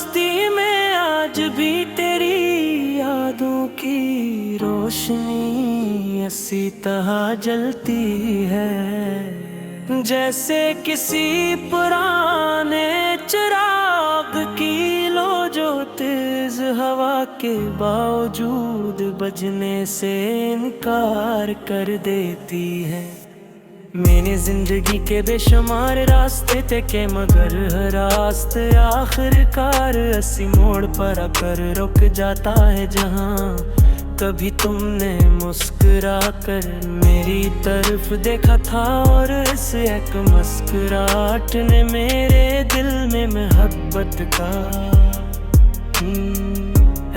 दोस्ती में आज भी तेरी यादों की रोशनी इसी तरह जलती है, जैसे किसी पुराने चिराग की लो जो तेज हवा के बावजूद बजने से इनकार कर देती है। मेरी जिंदगी के बेशुमार रास्ते थे के मगर हर रास्ते आखिरकार इसी मोड़ पर आकर रुक जाता है, जहाँ कभी तुमने मुस्कुरा कर मेरी तरफ देखा था और इस एक मुस्कुराहट ने मेरे दिल में मोहब्बत का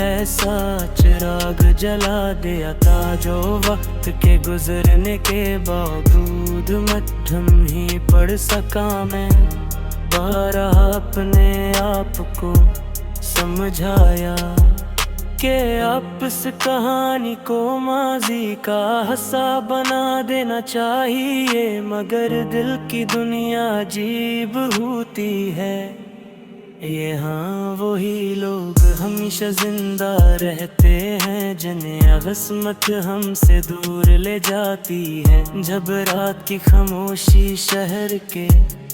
ऐसा चिराग जला दिया था जो वक्त के गुजरने के बावजूद मध्यम ही पढ़ सका मैं। बारह अपने आप को समझाया कि अब इस कहानी को माजी का हिस्सा बना देना चाहिए, मगर दिल की दुनिया अजीब होती है। यहाँ वही लोग हमेशा जिंदा रहते हैं जिन्हें किस्मत हमसे दूर ले जाती है। जब रात की खामोशी शहर के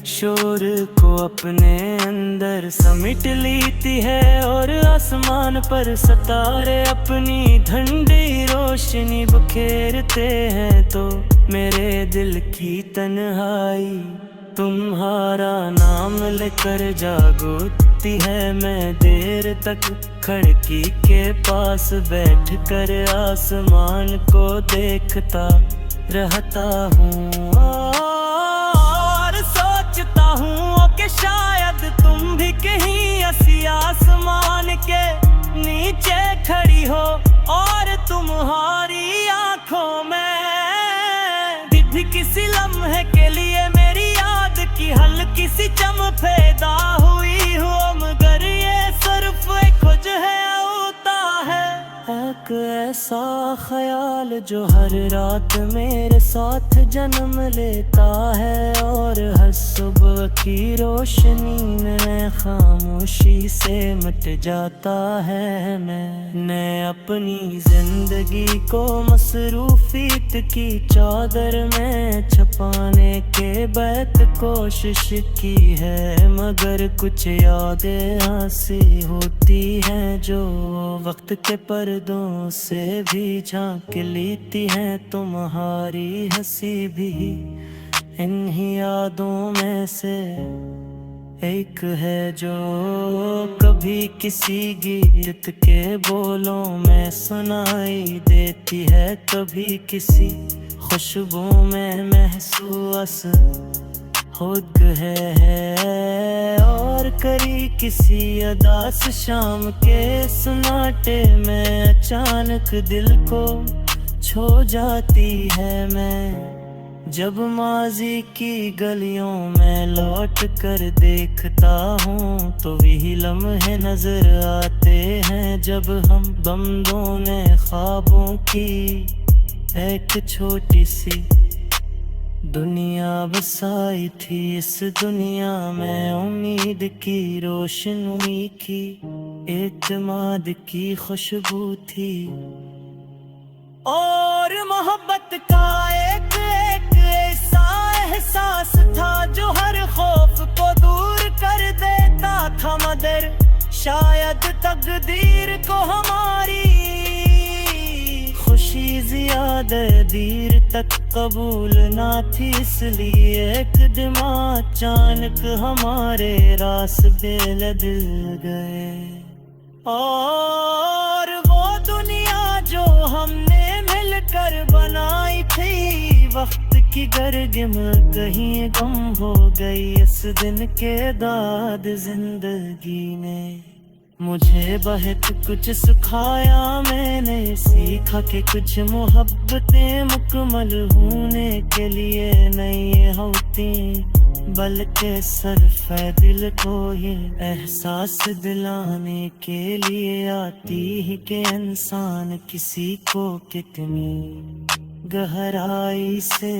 शोर को अपने अंदर समेट लेती है और आसमान पर सितारे अपनी ठंडी रोशनी बिखेरते हैं, तो मेरे दिल की तन्हाई तुम्हारा नाम लेकर जागती है। मैं देर तक खिड़की के पास बैठ कर आसमान को देखता रहता हूँ और सोचता हूँ कि शायद तुम भी कहीं ऐसी आसमान के नीचे खड़ी हो और तुम्हारी आंखों में भी किसी लम्हे के लिए मेरी याद की हल्की सी चमक पैदा हुई हो, मगर ये सिर्फ एक खोज है होता है। एक ऐसा ख्याल जो हर रात मेरे साथ जन्म लेता है और हर सुबह की रोशनी में खामोशी से मिट जाता है। मैंने अपनी जिंदगी को मसरूफियत की चादर में छुपाने के बैत कोशिश की है, मगर कुछ यादें ऐसी होती हैं जो वक्त के पर्दों से भी झांक लेती हैं। तुम्हारी हंसी भी इन्हीं यादों में से एक है जो कभी किसी गीत के बोलों में सुनाई देती है, कभी किसी खुशबू में महसूस खुद है और करी किसी अदास शाम के सन्नाटे में अचानक दिल को छो जाती है। मैं जब माजी की गलियों में लौट कर देखता हूँ तो वही लम्हे नजर आते हैं जब हम बंदों ने ख्वाबों की एक छोटी सी दुनिया बसाई थी। इस दुनिया में उम्मीद की रोशनी की एतमाद की खुशबू थी और मोहब्बत का एक ऐसा एहसास था जो हर खौफ को दूर कर देता था, मगर शायद तकदीर को हमारी खुशी ज्यादा देर तक कबूल ना थी, इसलिए एक दिमाग अचानक हमारे रास्ते लदल गए और वो दुनिया जो हमने मिलकर बनाई थी वक्त की गर्गम कहीं गम हो गई। इस दिन के बाद जिंदगी ने मुझे बहुत कुछ सिखाया, मैंने सीखा कि कुछ मोहब्बतें मुकम्मल होने के लिए नहीं होती बल्कि सिर्फ दिल को ये एहसास दिलाने के लिए आती है कि इंसान किसी को कितनी गहराई से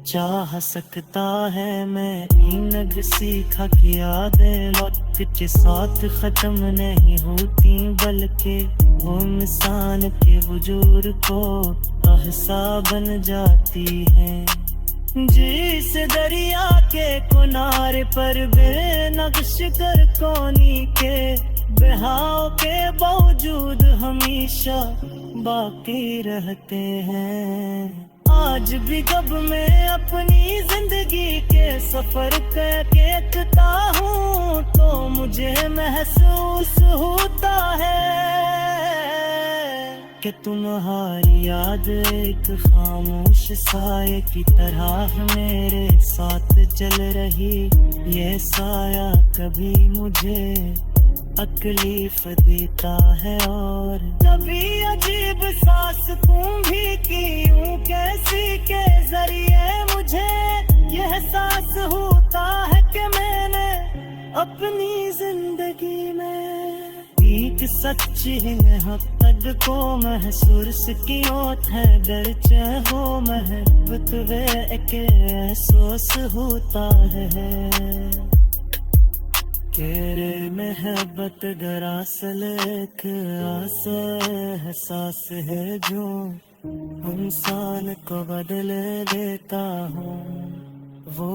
चाह सकता है मैं इनग सीखा कि यादें वक्त के साथ खत्म नहीं होती, बल्कि वो इंसान के वजूद को अहसा बन जाती है। जिस दरिया के किनारे पर बेनक्श कर कोनी के बहाव के बावजूद हमेशा बाकी रहते हैं। आज भी जब मैं अपनी जिंदगी के सफर कहता हूँ तो मुझे महसूस होता है कि तुम्हारी याद एक खामोश साये की तरह मेरे साथ चल रही। ये साया कभी मुझे तकलीफ देता है और कभी अजीब सा सुकून भी की यूं कैसी के जरिए मुझे यह एहसास होता है कि मैंने अपनी जिंदगी में एक सच्ची मोहब्बत को महसूस किया है। दर्जे हो मोहब्बत वे के एहसास होता है। केरे मोहब्बत दरअसल एक एहसास है जो इंसान को बदल देता हूँ। वो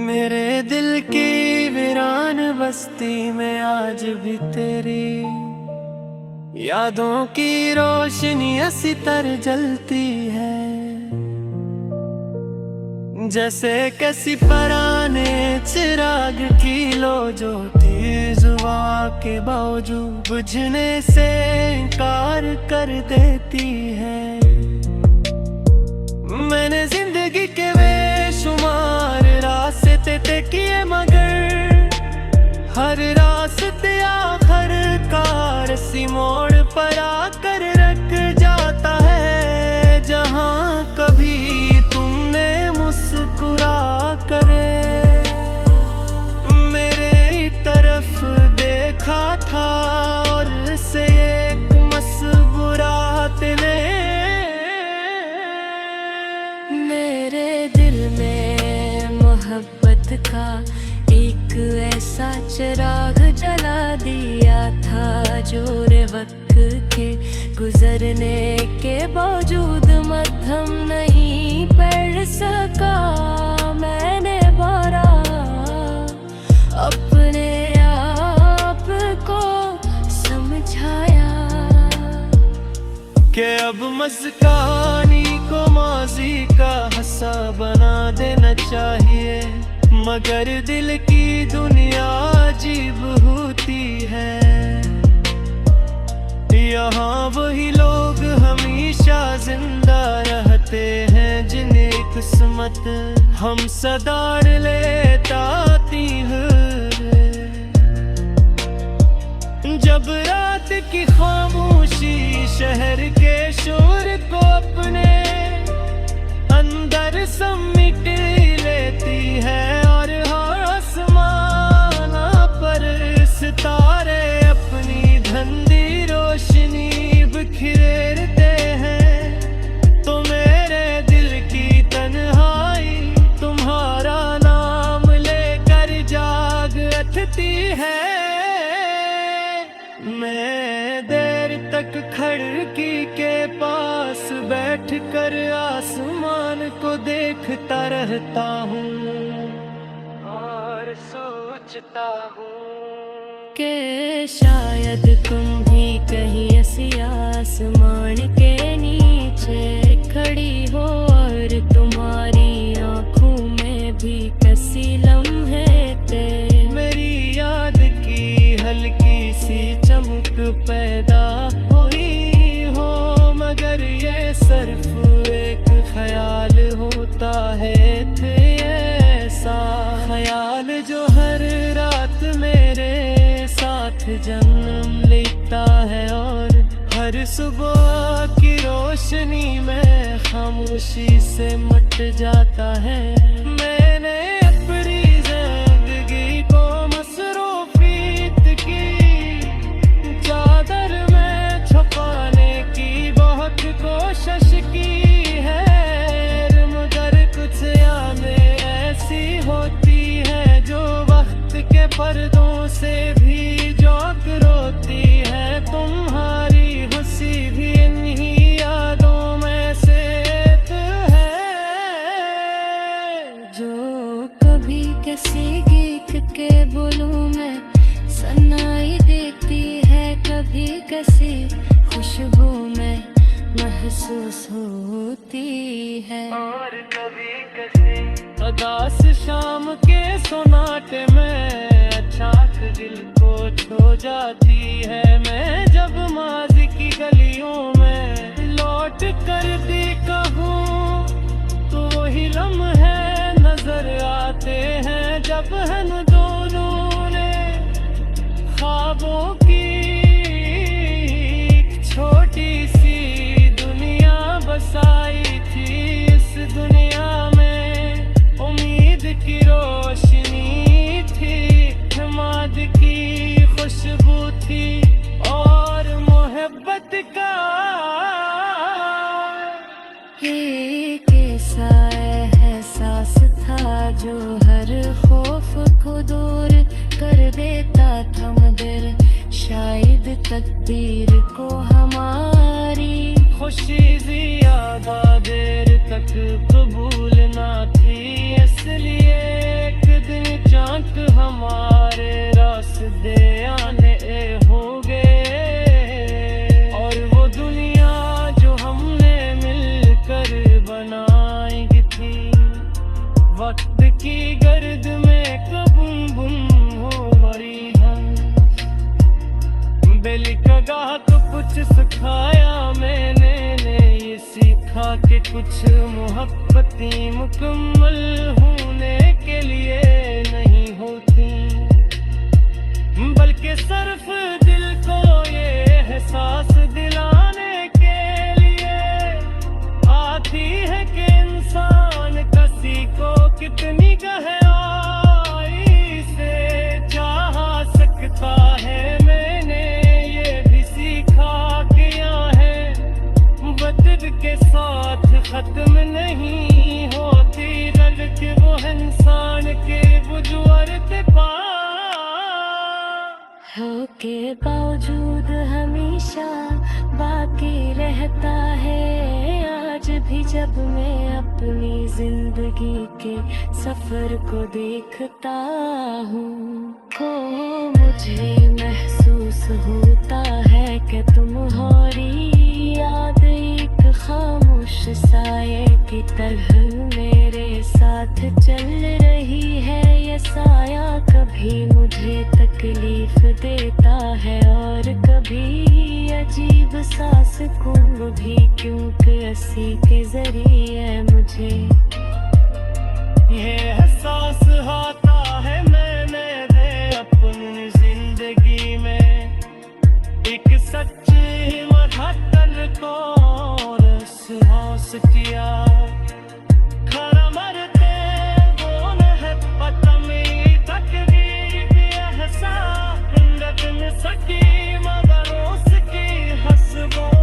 मेरे दिल की वीरान बस्ती में आज भी तेरी यादों की रोशनी ऐसी तरह जलती है, जैसे किसी पुराने चिराग की लो जो तेज हवा के बावजूद बुझने से इनकार कर देती है। मैंने जिंदगी के बेशुमार रास्ते तय किए मगर हर रास्ते आखिर कार सी मोड़ पर आकर रख जाता है। जहाँ कभी तुमने मुस्कुरा करे मेरे तरफ देखा था और से एक मुस्कुराहट ने मेरे दिल में मोहब्बत का एक ऐसा चिराग जला दिया था जो रे वक्त के गुजरने के बावजूद मध्यम नहीं पढ़ सका। मैंने बारा अपने आप को समझाया कि अब मस्कानी को माजी का हिस्सा बना देना चाहिए, मगर दिल की दुनिया अजीब होती है। यहाँ वही लोग हमेशा जिंदा रहते हैं जिन्हें किस्मत हम सदार लेता आती है। जब रात की खामोशी शहर के शोर को अपने अंदर समेट लेती है और आसमान पर सितारे अपनी धंधी रोशनी बिखेरते हैं, तो मेरे दिल की तन्हाई तुम्हारा नाम लेकर जाग उठती है। मैं देर तक खिड़की के पास बैठकर आसमान को देखता रहता हूँ और सोचता हूँ कि शायद तुम भी कहीं ऐसी आसमान के नीचे खड़ी हो और तुम्हारी आँखों में भी कैसी लम्हे थे मेरी याद की हल्की सी चमक पैदा हुई हो, मगर ये सिर्फ एक ख्याल से जन्म लेता है और हर सुबह की रोशनी में खामोशी से मट जाता है। मैंने अपनी जिंदगी को मसरूफियत की चादर में छुपाने की बहुत कोशिश की है, मगर कुछ यादें ऐसी होती है जो वक्त के पर्दों से भी जोक रोती है। तुम्हारी हंसी भी इन्हीं यादों में से है जो कभी किसी गीत के बोलूं में सुनाई देती है, कभी किसी खुशबू में महसूस होती है, और कभी किसी उदास शाम के सोनाटे में अचानक दिल को छू जाती है। मैं जब माज़ी की गलियों में लौट कर देखता हूँ तो वही लम्हे नजर आते हैं जब हम दोनों ने ख्वाबों की एक छोटी सी दुनिया बसाई थी। इस दुनिया में उम्मीद की रोशनी थी, हिम्मत की खुशबू थी और मोहब्बत का एक ऐसा एहसास था जो हर खौफ को दूर कर देता था, मगर शायद तकदीर को हमारी खुशी ज़्यादा देर तक कबूल ना थी। इसलिए एक दिन चाँद हमारे रास्ते आने होंगे और वो दुनिया जो हमने मिलकर बनाई थी वक्त की गर्द में कबूम बुम हो मरी है। बेलिकगाह तो कुछ सिखाया मैंने ये सीखा कि कुछ मोहब्बतें मुकम्मल होने के लिए नहीं होती, बल्कि सिर्फ दिल को ये एहसास दिलाने के लिए आती है कि इंसान किसी को कितनी गहराई से चाह सकता है। मैंने ये भी सीखा कि वक्त के साथ खत्म नहीं होती, गलती वो इंसान के वजूद पा हो के बावजूद हमेशा बाकी रहता है। आज भी जब मैं अपनी जिंदगी के सफर को देखता हूँ तो मुझे महसूस होता है कि तुम्हारी याद एक खामोश साये की तरह मेरे साथ चल रही है। ये साया कभी मुझे तकलीफ देता है और कभी अजीब सा सुकून भी, क्योंकि इसी के जरिए मुझे ये एहसास होता है मैंने अपनी जिंदगी में एक सच्ची मधत्तल को रहस किया। खरा मरते वो है पता में तकदीर भी एहसास हिंदत में सकी मगर उसकी हसबों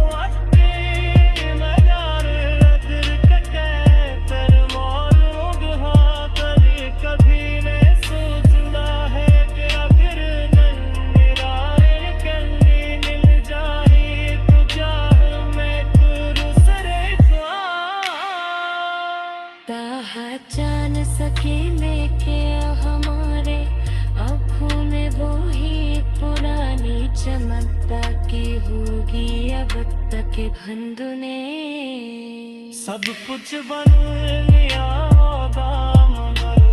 जान सके लेके हमारे आँखों में वो ही पुरानी चमकता की होगी अब तक धुंधने। सब कुछ बन लिया होगा मगर